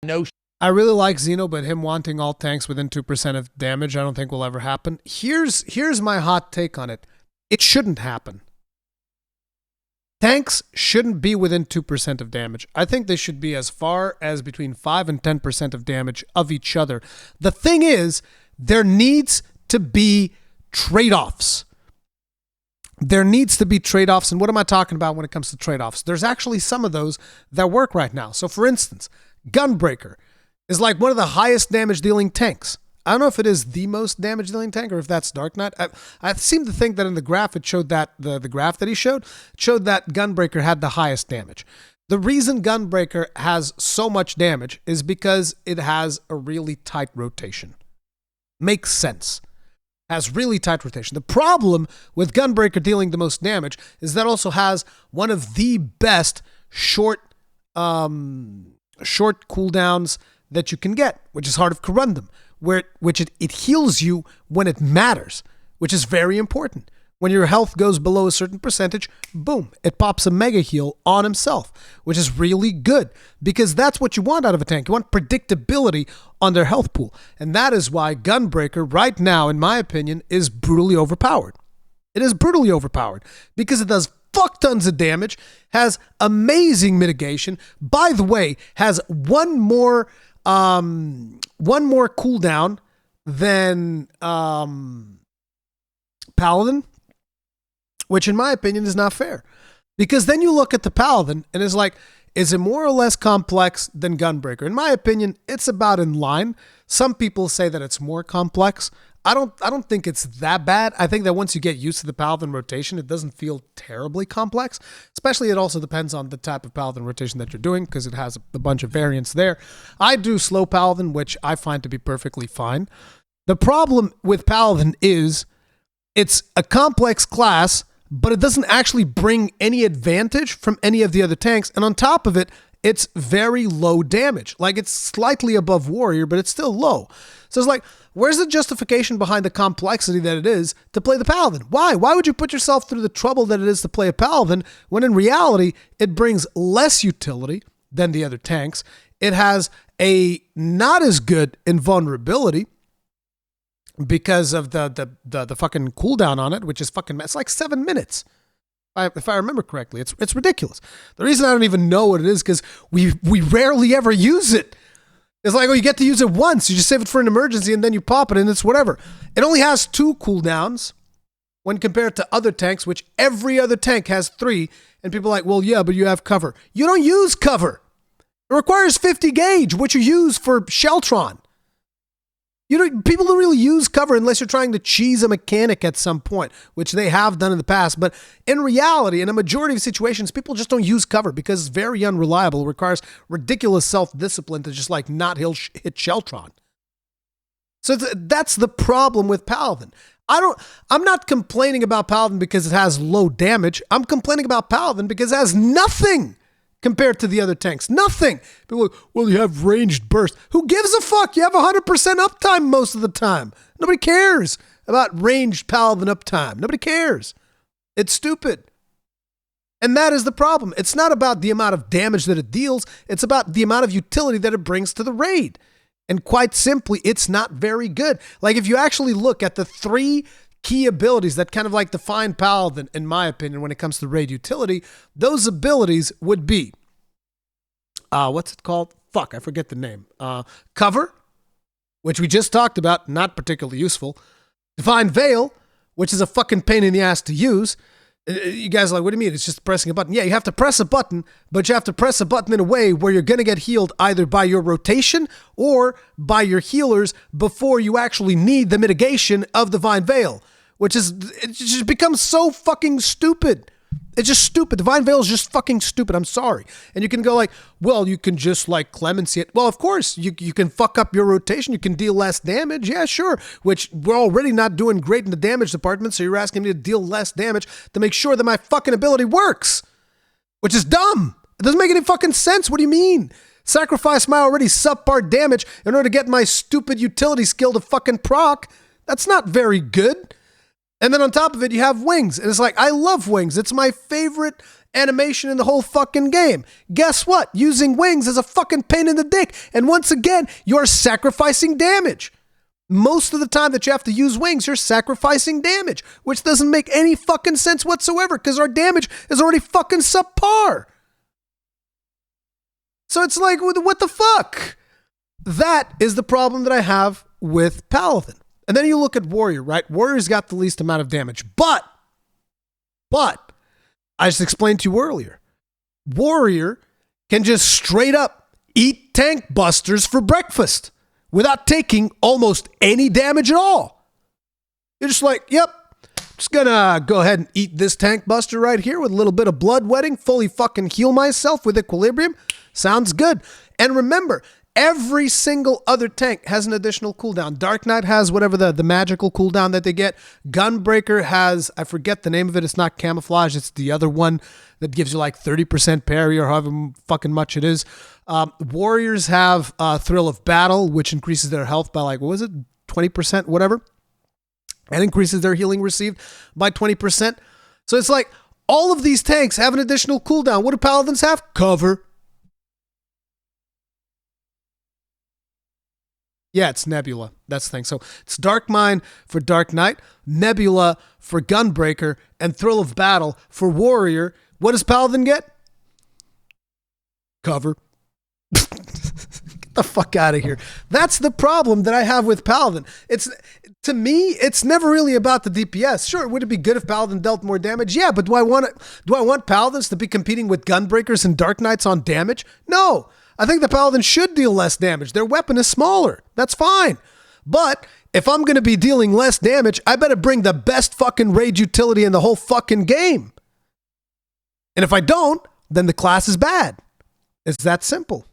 no. I really like Xeno, but him wanting all tanks within 2% of damage, I don't think will ever happen. Here's my hot take on it. It shouldn't happen. Tanks shouldn't be within 2% of damage. I think they should be as far as between 5 and 10% of damage of each other. The thing is, there needs to be trade-offs. There needs to be trade-offs, and what am I talking about when it comes to trade-offs? There's actually some of those that work right now. So for instance, Gunbreaker is like one of the highest damage dealing tanks. I don't know if it is the most damage dealing tank or if that's Dark Knight. I seem to think that in the graph it showed that the graph that he showed that Gunbreaker had the highest damage. The reason Gunbreaker has so much damage is because it has a really tight rotation. Makes sense. Has really tight rotation. The problem with Gunbreaker dealing the most damage is that it also has one of the best short cooldowns that you can get, which is Heart of Corundum, which it heals you when it matters, which is very important. When your health goes below a certain percentage, boom, it pops a mega heal on himself, which is really good because that's what you want out of a tank. You want predictability on their health pool. And that is why Gunbreaker right now, in my opinion, is brutally overpowered. It is brutally overpowered because it does fuck tons of damage, has amazing mitigation. By the way, has one more cooldown than Paladin, which in my opinion is not fair. Because then you look at the Paladin and it's like, is it more or less complex than Gunbreaker? In my opinion, it's about in line. Some people say that it's more complex. I don't think it's that bad. I think that once you get used to the Paladin rotation, it doesn't feel terribly complex. Especially it also depends on the type of Paladin rotation that you're doing because it has a bunch of variants there. I do slow Paladin, which I find to be perfectly fine. The problem with Paladin is it's a complex class, but it doesn't actually bring any advantage from any of the other tanks. And on top of it, it's very low damage. Like it's slightly above Warrior, but it's still low. So it's like, where's the justification behind the complexity that it is to play the Paladin? Why? Why would you put yourself through the trouble that it is to play a Paladin when in reality, it brings less utility than the other tanks? It has a not as good invulnerability because of the fucking cooldown on it, which is fucking, it's like 7 minutes. If I remember correctly, it's ridiculous. The reason I don't even know what it is because we rarely ever use it. It's like, oh, you get to use it once. You just save it for an emergency and then you pop it and it's whatever. It only has 2 cooldowns when compared to other tanks, which every other tank has 3. And people are like, well, yeah, but you have cover. You don't use cover. It requires 50 gauge, which you use for Sheltron. People don't really use cover unless you're trying to cheese a mechanic at some point, which they have done in the past. But in reality, in a majority of situations, people just don't use cover because it's very unreliable. It requires ridiculous self-discipline to just like not hit Sheltron. So that's the problem with Paladin. I'm not complaining about Paladin because it has low damage. I'm complaining about Paladin because it has nothing compared to the other tanks. Nothing. People are like, well, you have ranged burst. Who gives a fuck? You have 100% uptime most of the time. Nobody cares about ranged Paladin uptime. Nobody cares. It's stupid. And that is the problem. It's not about the amount of damage that it deals. It's about the amount of utility that it brings to the raid. And quite simply, it's not very good. Like if you actually look at the 3 key abilities that kind of like define Paladin, in my opinion, when it comes to raid utility, those abilities would be, what's it called? Fuck, I forget the name. Cover, which we just talked about, not particularly useful. Divine Veil, which is a fucking pain in the ass to use. You guys are like, what do you mean? It's just pressing a button. Yeah, you have to press a button, but you have to press a button in a way where you're going to get healed either by your rotation or by your healers before you actually need the mitigation of Divine Veil, which is, it just becomes so fucking stupid. It's just stupid. Divine Veil is just fucking stupid. I'm sorry. And you can go like, well, you can just like clemency it. Well, of course, you can fuck up your rotation. You can deal less damage. Yeah, sure. Which we're already not doing great in the damage department. So you're asking me to deal less damage to make sure that my fucking ability works, which is dumb. It doesn't make any fucking sense. What do you mean? Sacrifice my already subpar damage in order to get my stupid utility skill to fucking proc. That's not very good. And then on top of it, you have wings. And it's like, I love wings. It's my favorite animation in the whole fucking game. Guess what? Using wings is a fucking pain in the dick. And once again, you're sacrificing damage. Most of the time that you have to use wings, you're sacrificing damage, which doesn't make any fucking sense whatsoever because our damage is already fucking subpar. So it's like, what the fuck? That is the problem that I have with Paladin. And then you look at Warrior, right? Warrior's got the least amount of damage. But, I just explained to you earlier, Warrior can just straight up eat tank busters for breakfast without taking almost any damage at all. You're just like, yep, just gonna go ahead and eat this tank buster right here with a little bit of blood wetting, fully fucking heal myself with equilibrium. Sounds good. And remember, every single other tank has an additional cooldown. Dark Knight has whatever the magical cooldown that they get. Gunbreaker has, I forget the name of it. It's not camouflage. It's the other one that gives you like 30% parry or however fucking much it is. Warriors have Thrill of Battle, which increases their health by like, what was it? 20%, whatever. And increases their healing received by 20%. So it's like all of these tanks have an additional cooldown. What do Paladins have? Cover. Yeah, it's Nebula. That's the thing. So it's Dark Mind for Dark Knight, Nebula for Gunbreaker, and Thrill of Battle for Warrior. What does Paladin get? Cover. Get the fuck out of here. That's the problem that I have with Paladin. To me, it's never really about the DPS. Sure, would it be good if Paladin dealt more damage? Yeah, but do I want Paladins to be competing with Gunbreakers and Dark Knights on damage? No. I think the Paladin should deal less damage. Their weapon is smaller. That's fine. But if I'm going to be dealing less damage, I better bring the best fucking raid utility in the whole fucking game. And if I don't, then the class is bad. It's that simple.